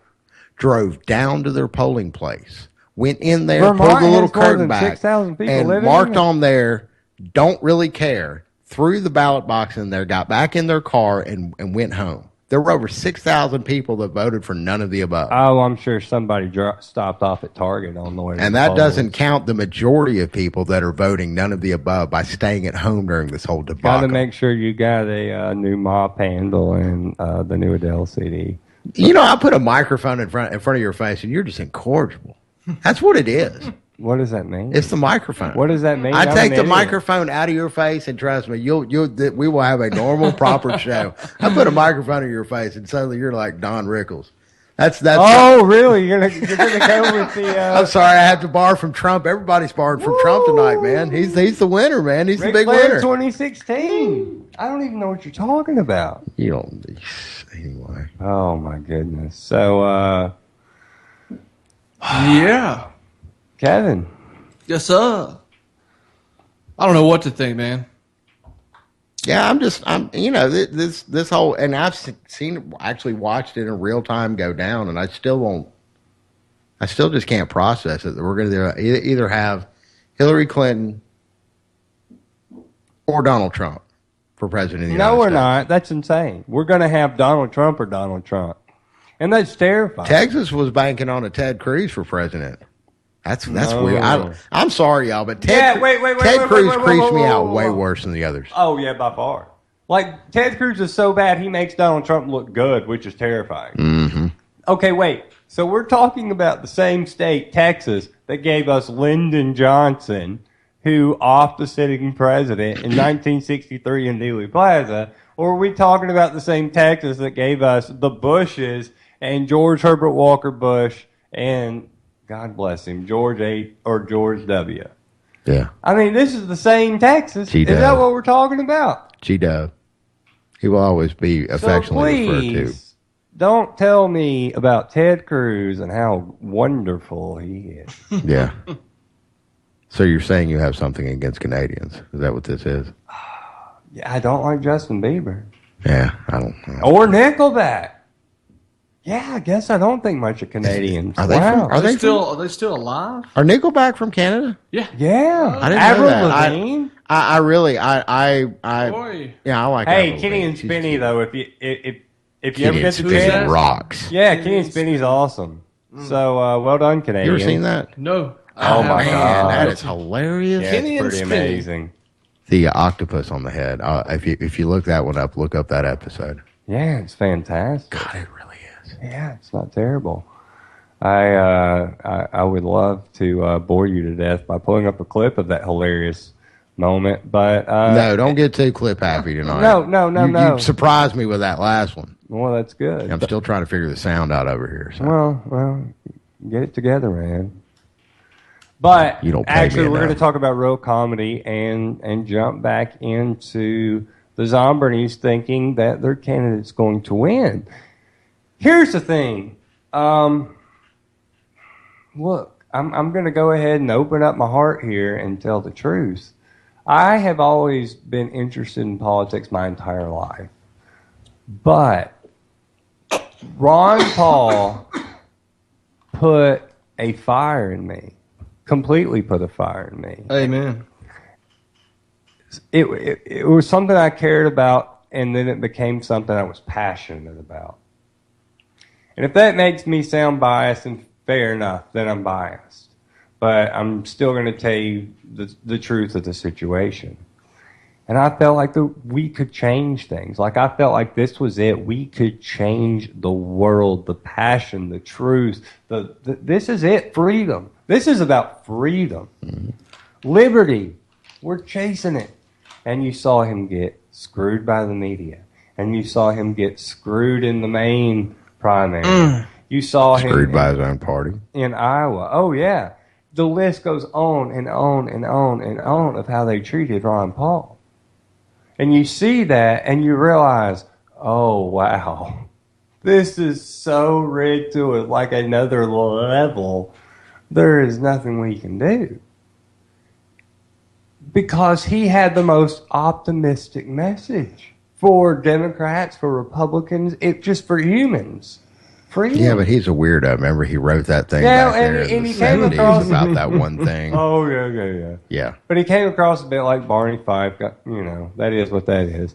drove down to their polling place, went in there, pulled the little curtain back, and marked on there, don't really care, threw the ballot box in there, got back in their car, and went home. There were over 6,000 people that voted for none of the above. Oh, I'm sure somebody stopped off at Target on the way. And that doesn't count the majority of people that are voting none of the above by staying at home during this whole debacle. Got to make sure you got a new mop handle and the new Adele CD. You know, I put a microphone in front of your face, and you're just incorrigible. That's what it is. What does that mean? It's the microphone. What does that mean? I take the microphone out of your face, and trust me, we will have a normal, proper show. I put a microphone in your face, and suddenly you're like Don Rickles. That's. Oh, really? You're gonna go with the? I'm sorry, I have to borrow from Trump. Everybody's borrowing from Trump tonight, man. He's the winner, man. He's the big winner. 2016. I don't even know what you're talking about. You don't. Anyway. Oh my goodness. So. Yeah. Kevin. Yes, sir. I don't know what to think, man. Yeah, this whole, and I've actually watched it in real time go down, and I still just can't process it that we're going to either have Hillary Clinton or Donald Trump for president of the United States. No, we're not. That's insane. We're going to have Donald Trump or Donald Trump. And that's terrifying. Texas was banking on a Ted Cruz for president. That's No. weird. I'm sorry, y'all, but Yeah, wait, Ted Cruz wait, creeps me whoa, out whoa, way whoa. worse than the others. Oh, yeah, by far. Like, Ted Cruz is so bad, he makes Donald Trump look good, which is terrifying. Mm-hmm. Okay, wait. So we're talking about the same state, Texas, that gave us Lyndon Johnson, who off the sitting president in 1963 in Dealey Plaza, or are we talking about the same Texas that gave us the Bushes and George Herbert Walker Bush and, God bless him, George W. Yeah. I mean, this is the same Texas. G-Dub. Is that what we're talking about? G-Dub. He will always be affectionately so referred to. please, don't tell me about Ted Cruz and how wonderful he is. Yeah. So you're saying you have something against Canadians? Is that what this is? Yeah, I don't like Justin Bieber. Yeah, I don't. Or Nickelback. Yeah, I guess I don't think much of Canadians. Are they wow. Are they still alive? Are Nickelback from Canada? Yeah. Yeah. I didn't Avril know that. Lavigne. I really, Boy. yeah, I like. Hey, Avril Kenny Lavigne. and She's Spinny cute. though, if you Kenny ever and get the Spinny chance, rocks. yeah, Kenny and Spinny's awesome. So well done, You Canadian. ever seen that? No. Oh my Man, god, that is hilarious. yeah, Kenny it's and pretty Spinny. amazing. The octopus on the head. If you look that one up, look up that episode. Yeah, it's fantastic. God, it really is. Yeah, it's not terrible. I would love to bore you to death by pulling up a clip of that hilarious moment, but No, don't get too clip happy tonight. No. You surprised me with that last one. Well, that's good. I'm still trying to figure the sound out over here. So. Well, get it together, man. But You don't pay actually, me we're going to enough. talk about real comedy and jump back into the Zombies thinking that their candidate's going to win. Here's the thing. Look, I'm going to go ahead and open up my heart here and tell the truth. I have always been interested in politics my entire life. But Ron Paul put a fire in me. Completely put a fire in me. Amen. It was something I cared about, and then it became something I was passionate about. And if that makes me sound biased, and fair enough, then I'm biased. But I'm still going to tell you the truth of the situation. And I felt like we could change things. Like I felt like this was it. We could change the world, the passion, the truth. This is it, freedom. This is about freedom. Liberty. We're chasing it. And you saw him get screwed by the media. And you saw him get screwed in the main primary. You saw him Screwed by his own party. in Iowa. Oh, yeah. The list goes on and on and on and on of how they treated Ron Paul. And you see that and you realize, oh, wow, this is so rigged to it like another level. There is nothing we can do. Because he had the most optimistic message for Democrats, for Republicans, just for humans. Freedom. Yeah, but he's a weirdo. Remember, he wrote that thing Yeah, back there and in he the came 70s across- about that one thing. Oh, yeah. Yeah. But he came across a bit like Barney Fife. That is what that is.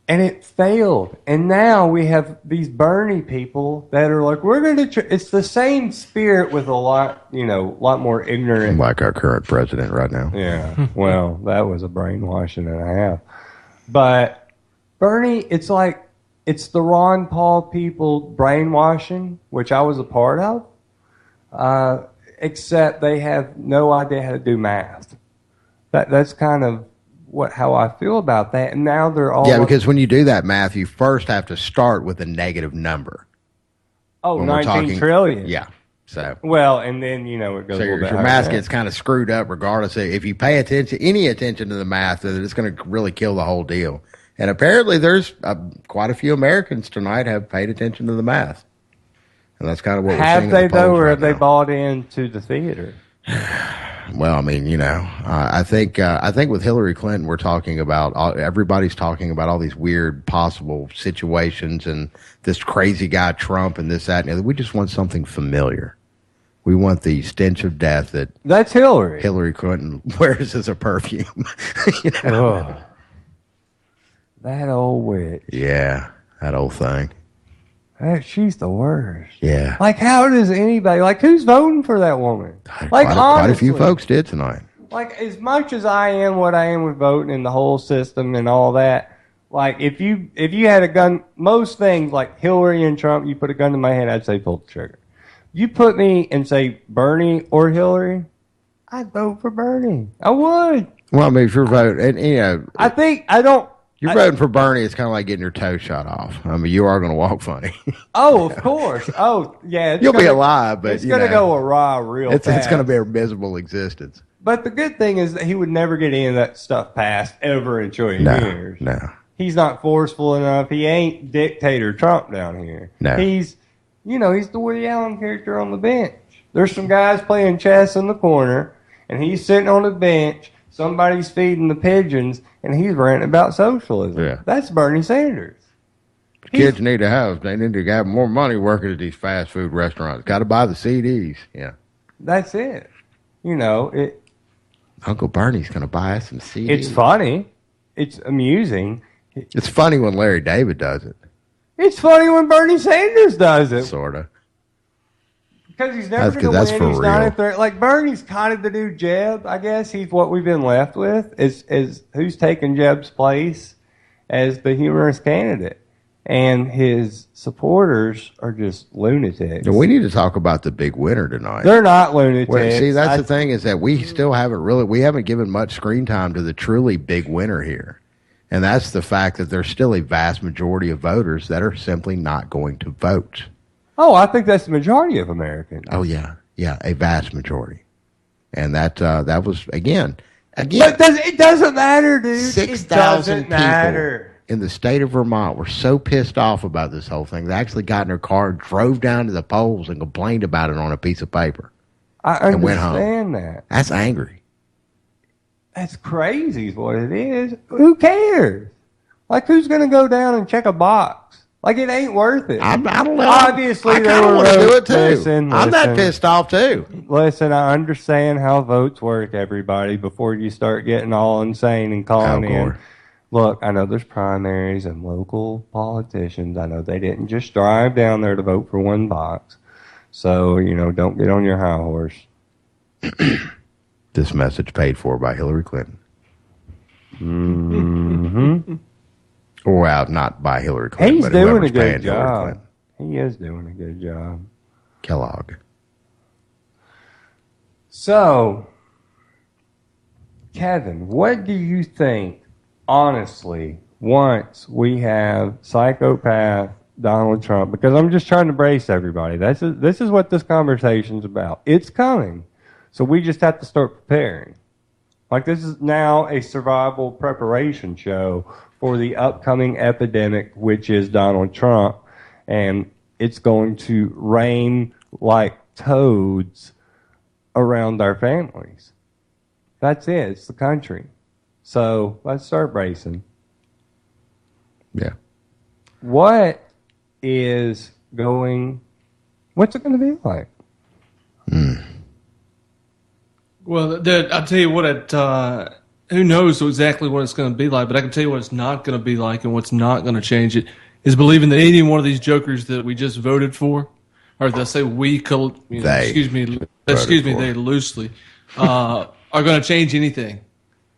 And it failed. And now we have these Bernie people that are like, we're going to... It's the same spirit with a lot more ignorant... Like our current president right now. Yeah. Well, that was a brainwashing and a half. But Bernie, it's like... It's the Ron Paul people brainwashing, which I was a part of, except they have no idea how to do math. That's kind of how I feel about that. And now they're all... Yeah, because when you do that math, you first have to start with a negative number. Oh, When we're 19 talking- trillion. Yeah. So Well, and then, it goes So a little your bit higher math than that. gets kind of screwed up regardless. If you pay any attention to the math, then it's going to really kill the whole deal. And apparently there's quite a few Americans tonight have paid attention to the math. And that's kind of what we're Have seeing they, in the though, polls or right have they now. bought into the theater? Well, I mean, I think with Hillary Clinton, we're talking about everybody's talking about all these weird possible situations and this crazy guy Trump and this, that, and the other. We just want something familiar. We want the stench of death that That's Hillary. Hillary Clinton wears as a perfume. Ugh. That old witch. Yeah, that old thing. She's the worst. Yeah. Like, how does anybody, like, who's voting for that woman? Like, Quite honestly, a few folks did tonight. like, as much as I am what I am with voting and the whole system and all that, like, if you had a gun, most things like Hillary and Trump, you put a gun to my head, I'd say pull the trigger. You put me and say Bernie or Hillary, I'd vote for Bernie. I would. Well, I mean, if you're voting, and you're voting for Bernie, it's kind of like getting your toe shot off. I mean, you are going to walk funny. Oh, of course. Oh, yeah. You'll be alive, but it's going to go awry real fast. It's going to be a miserable existence. But the good thing is that he would never get any of that stuff passed ever in 20 years. No. He's not forceful enough. He ain't dictator Trump down here. No. He's the Woody Allen character on the bench. There's some guys playing chess in the corner, and he's sitting on the bench. Somebody's feeding the pigeons, and he's ranting about socialism. Yeah. That's Bernie Sanders. Kids need to have more money working at these fast food restaurants. Got to buy the CDs. Yeah. That's it. Uncle Bernie's going to buy us some CDs. It's funny. It's amusing. It's funny when Larry David does it. It's funny when Bernie Sanders does it. Sort of. Because he's never going to win. For he's real. Not a threat. Like, Bernie's kind of the new Jeb, I guess. He's what we've been left with, is who's taking Jeb's place as the humorous candidate. And his supporters are just lunatics. We need to talk about the big winner tonight. They're not lunatics. Well, see, that's the thing, is that we still haven't given much screen time to the truly big winner here. And that's the fact that there's still a vast majority of voters that are simply not going to vote. Oh, I think that's the majority of Americans. Oh, yeah. Yeah, a vast majority. And that was, again. But it doesn't matter, dude. 6,000 people matter. in the state of Vermont were so pissed off about this whole thing, they actually got in their car, drove down to the polls, and complained about it on a piece of paper. And went home. understand that. That's angry. That's crazy is what it is. Who cares? Like, who's going to go down and check a box? Like, it ain't worth it. I don't know. Obviously, I kind of want to do it, too. Listen, I'm that pissed off, too. Listen, I understand how votes work, everybody, before you start getting all insane and calling in. Look, I know there's primaries and local politicians. I know they didn't just drive down there to vote for one box. So, don't get on your high horse. This message paid for by Hillary Clinton. Mm-hmm. Well, not by Hillary Clinton. He's but doing a paying good job. He is doing a good job. Kellogg. So, Kevin, what do you think, honestly, once we have psychopath Donald Trump? Because I'm just trying to brace everybody. This is what this conversation's about. It's coming. So we just have to start preparing. Like, this is now a survival preparation show for the upcoming epidemic, which is Donald Trump. And it's going to rain like toads around our families. That's it. It's the country. So let's start bracing. Yeah. What's it going to be like? Well, I'll tell you what who knows exactly what it's going to be like, but I can tell you what it's not going to be like, and what's not going to change it is believing that any one of these jokers that we just voted for, or that say they loosely, are going to change anything.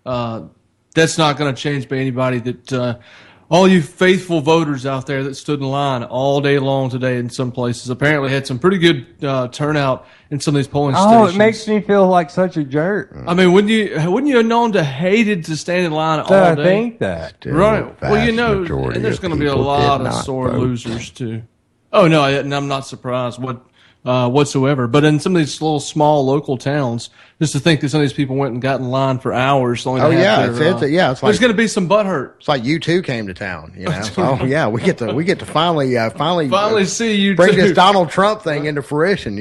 That's not going to change by anybody that, all you faithful voters out there that stood in line all day long today in some places apparently had some pretty good turnout in some of these polling stations. Oh, it makes me feel like such a jerk. I mean, wouldn't you have known to hated to stand in line all day? I think that. Still, right. Well, and there's going to be a lot of sore losers too. Oh no, and I'm not surprised whatsoever. But in some of these little small local towns, just to think that some of these people went and got in line for hours. It's like there's going to be some butt hurt. It's like you two came to town, So yeah, we get to finally see you bring this Donald Trump thing into fruition,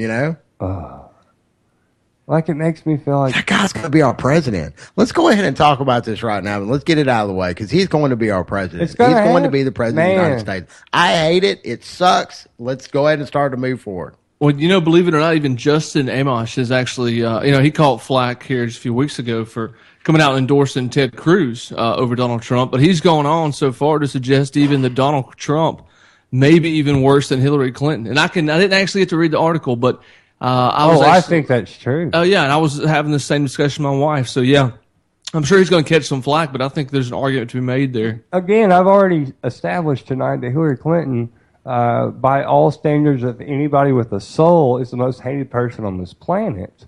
Like, it makes me feel like that guy's going to be our president. Let's go ahead and talk about this right now, and let's get it out of the way, because he's going to be our president. He's going to be the president of the United States. I hate it. It sucks. Let's go ahead and start to move forward. Well, believe it or not, even Justin Amash is actually, he caught flack here just a few weeks ago for coming out and endorsing Ted Cruz over Donald Trump. But he's gone on so far to suggest even that Donald Trump maybe even worse than Hillary Clinton. And I didn't actually get to read the article, but I think that's true. Oh yeah, and I was having the same discussion with my wife. So yeah, I'm sure he's going to catch some flack, but I think there's an argument to be made there. Again, I've already established tonight that Hillary Clinton, by all standards of anybody with a soul, is the most hated person on this planet.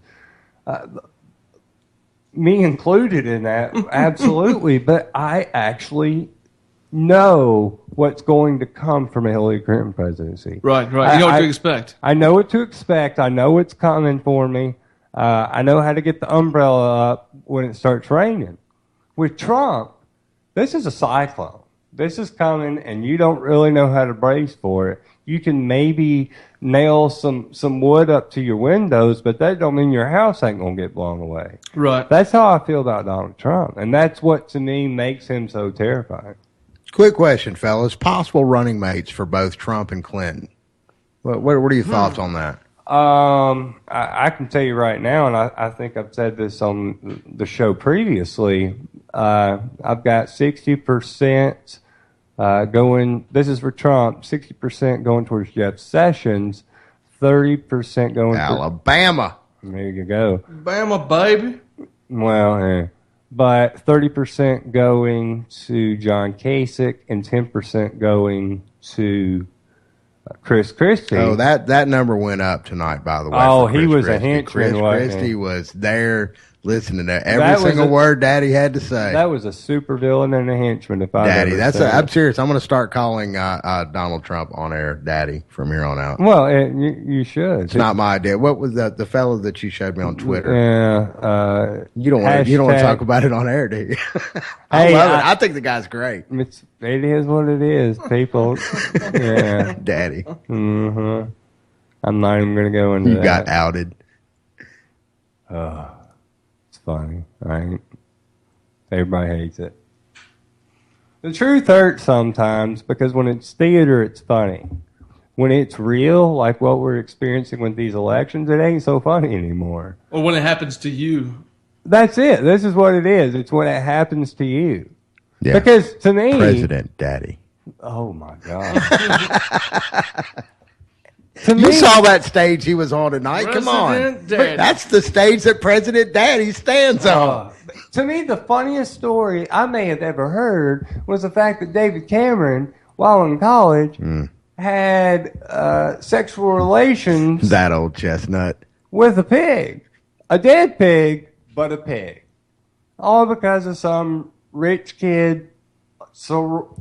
Me included in that, absolutely. But I actually know what's going to come from a Hillary Clinton presidency. Right. You know what to expect. I know what to expect. I know what's coming for me. I know how to get the umbrella up when it starts raining. With Trump, this is a cyclone. This is coming, and you don't really know how to brace for it. You can maybe nail some wood up to your windows, but that don't mean your house ain't going to get blown away. Right. That's how I feel about Donald Trump, and that's what, to me, makes him so terrifying. Quick question, fellas. Possible running mates for both Trump and Clinton. What are your thoughts on that? I can tell you right now, and I think I've said this on the show previously, I've got 60% going, this is for Trump, 60% going towards Jeff Sessions, 30% going Alabama. There you go. Bama, baby. Well, but 30% going to John Kasich and 10% going to Chris Christie. Oh, that number went up tonight, by the way. Oh, he was a henchman. Chris Christie was there listening to every single word Daddy had to say. That was a super villain and a henchman. If I Daddy, I'm serious. I'm going to start calling Donald Trump on air Daddy from here on out. Well, you should. It's not my idea. What was the fellow that you showed me on Twitter? Yeah, you don't want to talk about it on air, do you? I love it. I think the guy's great. It is what it is, people. Yeah, Daddy. Mm-hmm. I'm not even going to go into that. You got outed. It's funny, right? Everybody hates it. The truth hurts sometimes because when it's theater, it's funny. When it's real, like what we're experiencing with these elections, it ain't so funny anymore. Or when it happens to you. That's it. This is what it is. It's when it happens to you. Yeah. Because to me... President Daddy. Oh, my God. You saw that stage he was on tonight. Come on. Daddy. That's the stage that President Daddy stands on. To me, the funniest story I may have ever heard was the fact that David Cameron, while in college, had sexual relations... That old chestnut. ...with a pig. A dead pig, but a pig. All because of some rich kid,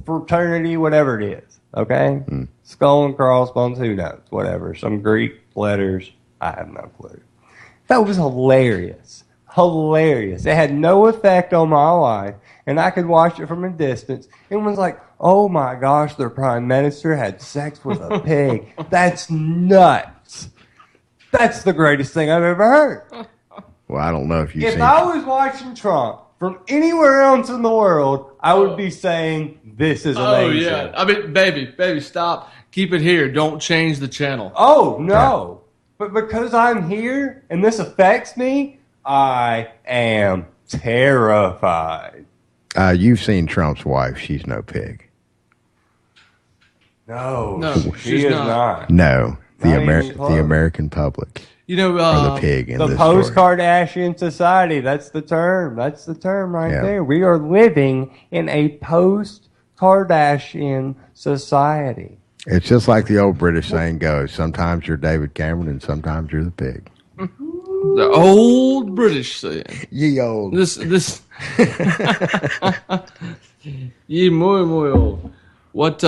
fraternity, whatever it is. Okay? Skull and crossbones, who knows? Whatever. Some Greek letters. I have no clue. That was hilarious. Hilarious. It had no effect on my life, and I could watch it from a distance. It was like, oh my gosh, their prime minister had sex with a pig. That's nuts. That's the greatest thing I've ever heard. Well, I don't know if you've If seen... I was watching Trump from anywhere else in the world, I would be saying, this is amazing. Oh, yeah. I mean, baby, stop. Keep it here. Don't change the channel. Oh, no. But because I'm here and this affects me, I am terrified. You've seen Trump's wife. She's no pig. No, she's she is not. No, the close. American public. You know, or the pig in the this post-Kardashian society. That's the term. That's the term right there. We are living in a post-Kardashian society. It's just like the old British saying goes: sometimes you're David Cameron, and sometimes you're the pig. The old British saying. Ye old. This. Ye muy old. What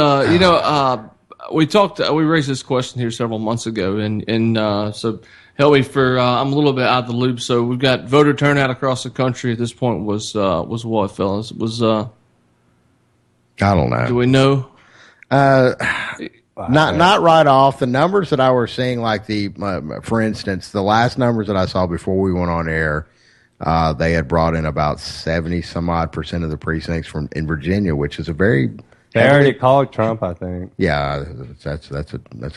we raised this question here several months ago, and so help me for I'm a little bit out of the loop. So we've got voter turnout across the country at this point was what, fellas? It was I don't know. Do we know? Not right off. The numbers that I were seeing, like for instance, the last numbers that I saw before we went on air, they had brought in about 70% of the precincts in Virginia, which is a very... They already called Trump, I think. Yeah, that's a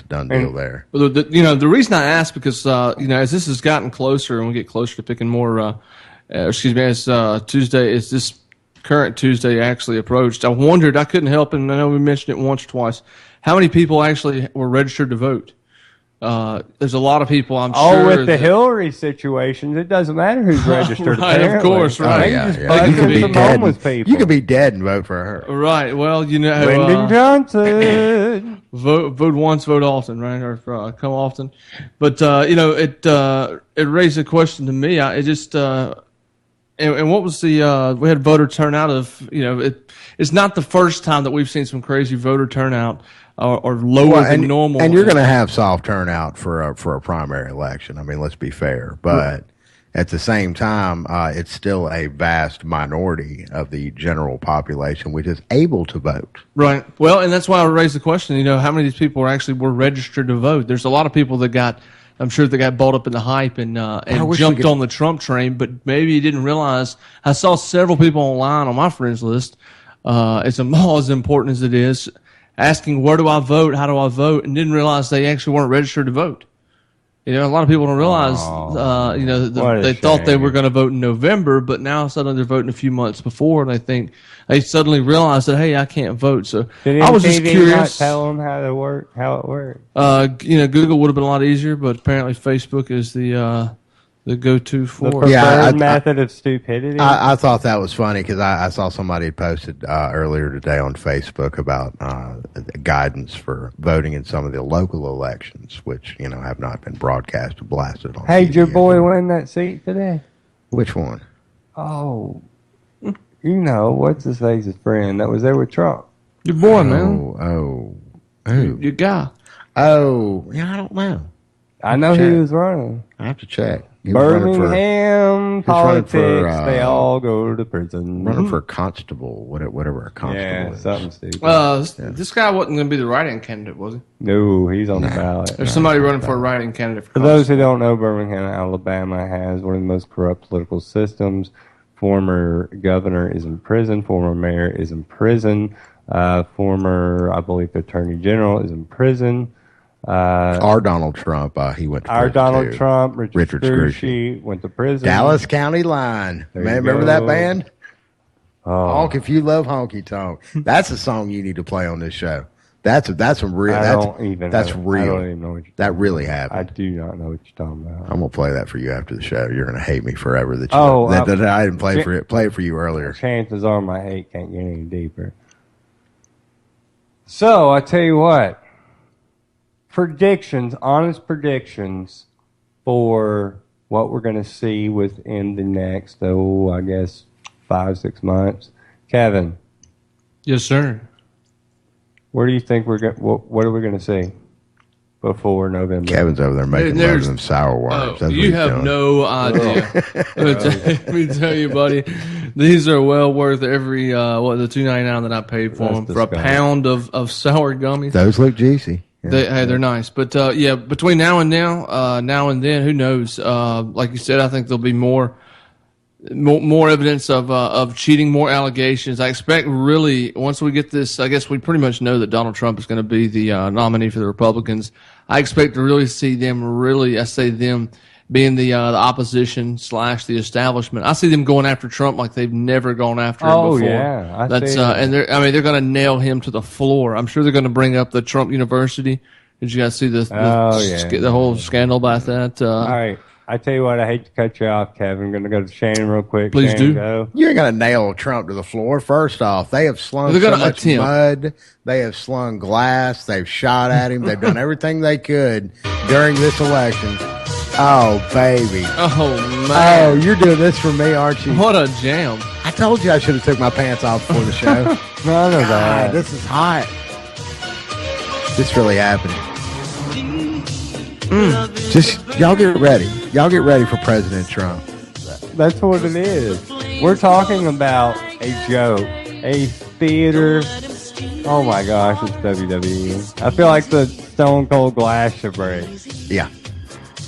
done deal there. Well, the reason I asked because as this has gotten closer and we get closer to picking more, as Tuesday, as this current Tuesday actually approached, I wondered, I couldn't help, and I know we mentioned it once or twice, how many people actually were registered to vote. There's a lot of people, I'm sure. With the Hillary situations, it doesn't matter who's registered. Right, of course, right. You could be dead and vote for her. Right. Well, Lyndon Johnson. vote once, vote often, right? Or come often. But it raised a question to me. And what was we had voter turnout of, it's not the first time that we've seen some crazy voter turnout or lower than normal. And you're going to have soft turnout for a primary election. I mean, let's be fair. But at the same time, it's still a vast minority of the general population which is able to vote. Right. Well, and that's why I raised the question, how many of these people were registered to vote? There's a lot of people that I'm sure they got bought up in the hype and jumped on the Trump train, but maybe you didn't realize. I saw several people online on my friends list. It's all as important as it is, asking where do I vote, how do I vote, and didn't realize they actually weren't registered to vote. A lot of people don't realize, they thought they were going to vote in November, but now suddenly they're voting a few months before, and they suddenly realize that, hey, I can't vote. So I was just curious. Not tell them how it worked. Google would have been a lot easier, but apparently Facebook is the go-to for preferred method of stupidity. I thought that was funny because I saw somebody posted earlier today on Facebook about guidance for voting in some of the local elections, which have not been broadcast or blasted on. Hey, did your boy win that seat today? Which one? Oh, what's his face's friend that was there with Trump? Your boy, man. Oh, your guy. Oh, yeah, I don't know. I know he was running. I have to check. Birmingham politics, they all go to prison. Running for constable, whatever a constable is. Something stupid. This guy wasn't going to be the write-in candidate, was he? No, he's on the ballot. There's somebody running for a write-in candidate. For those who don't know, Birmingham, Alabama has one of the most corrupt political systems. Former governor is in prison. Former mayor is in prison. Former, I believe, attorney general is in prison. Our Donald Trump, he went to prison. Our Donald too. Trump, Richard Scrushy, went to prison. Dallas County Line. Man, remember that band? Honk if you love honky tonk. That's a song you need to play on this show. That's some real. That's real. I don't even know what you're that really happened. I do not know what you're talking about. I'm gonna play that for you after the show. You're gonna hate me forever that I didn't play it for you earlier. Chances are my hate can't get any deeper. So I tell you what. Honest predictions for what we're going to see within the next, I guess, 5-6 months. Kevin. Yes, sir. Where do you think what are we going to see before November? Kevin's over there making loads of sour worms. You have no idea. Let me tell you, buddy. These are well worth every the $2.99 that I paid for them for a pound of sour gummies. Those look juicy. Yeah. They're nice, but between now and then, who knows? Like you said, I think there'll be more evidence of cheating, more allegations. I expect really once we get this, I guess we pretty much know that Donald Trump is going to be the nominee for the Republicans. I expect to really see them being the opposition / the establishment. I see them going after Trump like they've never gone after him before. Yeah, and they're going to nail him to the floor. I'm sure they're going to bring up the Trump University. Did you guys see the whole scandal about that? All right. I tell you what, I hate to cut you off, Kevin. I'm going to go to Shannon real quick. Please Shannon, do. Go. You ain't going to nail Trump to the floor. First off, they have slung so much mud. They have slung glass. They've shot at him. They've done everything they could during this election. Oh, baby. Oh, man. Oh, you're doing this for me, aren't you? What a jam. I told you I should have took my pants off before the show. None of that. This is hot. This really happening. Just, y'all get ready. Y'all get ready for President Trump. That's what it is. We're talking about a joke, a theater. Oh, my gosh, it's WWE. I feel like the Stone Cold Glass should break. Yeah.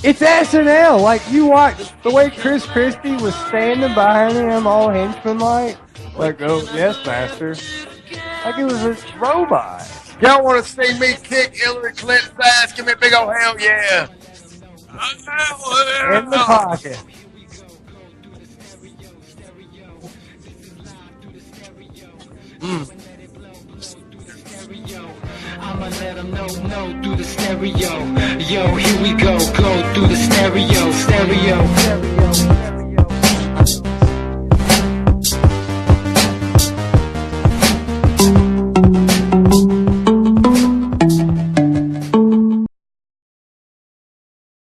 It's SNL. Like, you watch the way Chris Christie was standing behind him, all henchman-like. Like, oh, yes, master. Like it was a robot. Y'all want to see me kick Hillary Clinton's ass? Give me a big old hell yeah. In the pocket. I'ma let them know through the stereo. Yo, here we go through the stereo.